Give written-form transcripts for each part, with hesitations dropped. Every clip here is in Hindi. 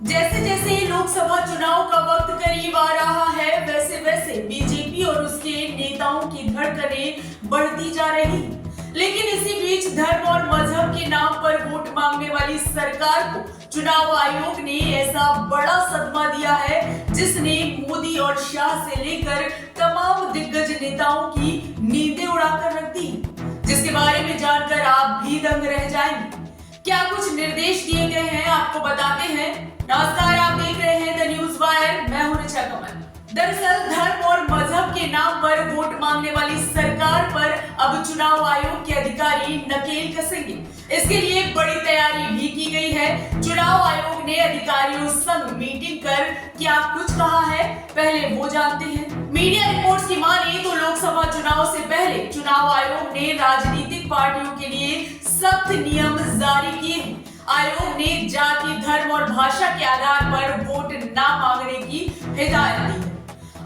जैसे जैसे लोकसभा चुनाव का वक्त करीब आ रहा है, वैसे वैसे बीजेपी और उसके नेताओं की धड़कनें बढ़ती जा रही। लेकिन इसी बीच धर्म और मजहब के नाम पर वोट मांगने वाली सरकार को चुनाव आयोग ने ऐसा बड़ा सदमा दिया है, जिसने मोदी और शाह से लेकर तमाम दिग्गज नेताओं की नींदें उड़ाकर रख दी, जिसके बारे में जानकर आप भी दंग रह जाएंगे। क्या कुछ निर्देश दिए गए हैं, आपको बताते हैं। नमस्कार, आप देख रहे हैं द न्यूज वायर, मैं हूं ऋचा कमल। दरअसल धर्म और मजहब के नाम पर वोट मांगने वाली सरकार पर अब चुनाव आयोग के अधिकारी नकेल कसेंगे। इसके लिए बड़ी तैयारी भी की गई है। चुनाव आयोग ने अधिकारियों संग मीटिंग कर क्या कुछ कहा है, पहले वो जानते हैं। मीडिया रिपोर्ट्स की माने तो लोकसभा चुनाव से पहले चुनाव आयोग ने राजनीतिक पार्टियों के लिए सख्त नियम जारी किए हैं। आयोग ने जाति, धर्म और भाषा के आधार पर वोट न मांगने की हिदायत दी है।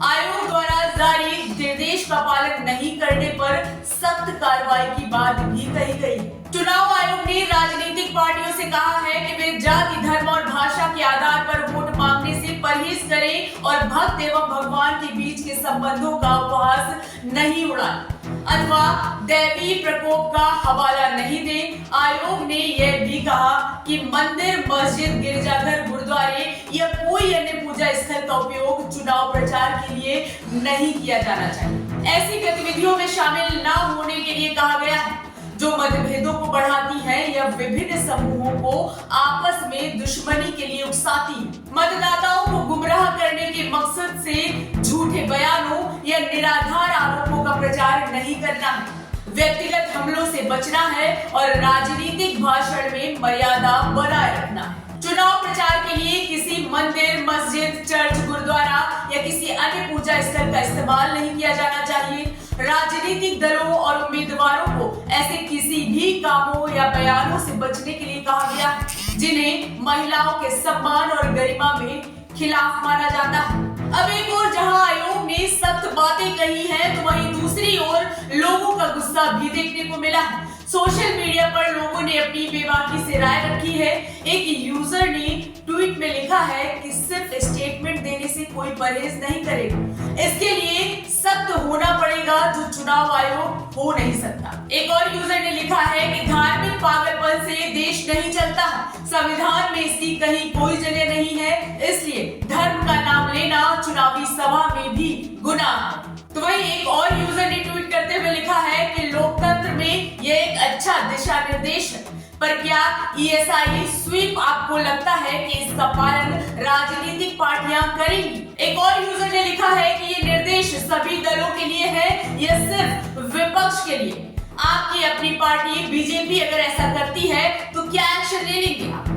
आयोग द्वारा जारी निर्देश का पालन नहीं करने पर सख्त कार्रवाई की बात भी कही गई है। चुनाव आयोग ने राजनीतिक पार्टियों से कहा है कि वे जाति, धर्म और भाषा के आधार पर वोट मांगने से परहेज करें और भक्त एवं भगवान के बीच के संबंधों का उपहास नहीं उड़ाएं अथवा दैवी प्रकोप का हवाला नहीं दें। आयोग ने यह भी कहा कि मंदिर, मस्जिद, गिरजाघर, गुरुद्वारे या कोई अन्य पूजा स्थल का उपयोग चुनाव प्रचार के लिए नहीं किया जाना चाहिए। ऐसी गतिविधियों में शामिल न होने के लिए कहा गया है जो मतभेदों को बढ़ाती है या विभिन्न समूहों को आपस में दुश्मनी के लिए उकसाती है। मतदाताओं को गुमराह करने के मकसद से झूठे बयानों या निराधार आरोपों का प्रचार नहीं करना है। व्यक्तिगत हमलों से बचना है और राजनीतिक भाषण में मर्यादा बनाए रखना है। चुनाव प्रचार के लिए किसी मंदिर, मस्जिद, चर्च, गुरुद्वारा या किसी अन्य पूजा स्थल का इस्तेमाल नहीं किया जाना चाहिए। राजनीतिक दलों और उम्मीदवारों को ऐसे किसी भी कामों या बयानों से बचने के लिए कहा गया है जिन्हें महिलाओं के सम्मान और गरिमा में खिलाफ माना जाता है। अब एक ओर जहां आयोग ने सख्त बातें कही हैं, तो वहीं दूसरी ओर लोगों का गुस्सा भी देखने को मिला है। सोशल मीडिया पर लोगों ने अपनी बेबाकी से राय रखी है। एक यूजर ने ट्वीट में लिखा है कि सिर्फ स्टेटमेंट देने से कोई परहेज नहीं करेगा, इसके लिए सख्त होना पड़ेगा जो चुनाव आयोग हो नहीं सकता। एक और यूजर ने लिखा है कि धार्मिक पागलपन से देश नहीं चलता, संविधान में इसकी कहीं कोई जगह नहीं है, इसलिए धर्म का नाम लेना चुनावी सभा में भी गुनाह है। तो वहीं एक और यूजर ने ट्वीट करते हुए लिखा है कि लोकतंत्र में यह एक अच्छा दिशा निर्देश है, पर क्या ईएसआई स्वीप आपको लगता है कि इसका पालन राजनीतिक पार्टियां करेंगी? एक और यूजर ने लिखा है कि ये निर्देश सभी दलों के लिए है, यह सिर्फ विपक्ष के लिए। आपकी अपनी पार्टी बीजेपी अगर ऐसा करती है तो क्या एक्शन ले लेंगे आप?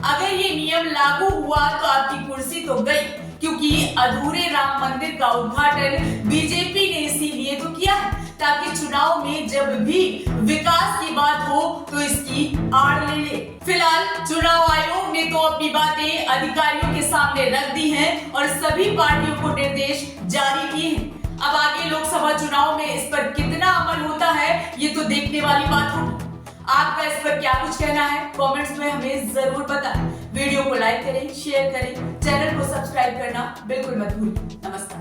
अगर ये नियम लागू हुआ तो आपकी कुर्सी तो गई, क्योंकि अधूरे राम मंदिर का उद्घाटन बीजेपी ने इसीलिए तो किया है ताकि चुनाव में जब भी विकास की बात हो तो इसकी आड़ ले ले। फिलहाल चुनाव आयोग ने तो अपनी बातें अधिकारियों के सामने रख दी हैं और सभी पार्टियों को निर्देश जारी किए हैं। अब आगे लोकसभा चुनाव में इस पर कितना अमल होता है, ये तो देखने वाली बात होगी। आपका इस पर क्या कुछ कहना है, कमेंट्स में हमें जरूर बताएं। वीडियो को लाइक करें, शेयर करें, चैनल को सब्सक्राइब करना बिल्कुल मत भूलिए। नमस्कार।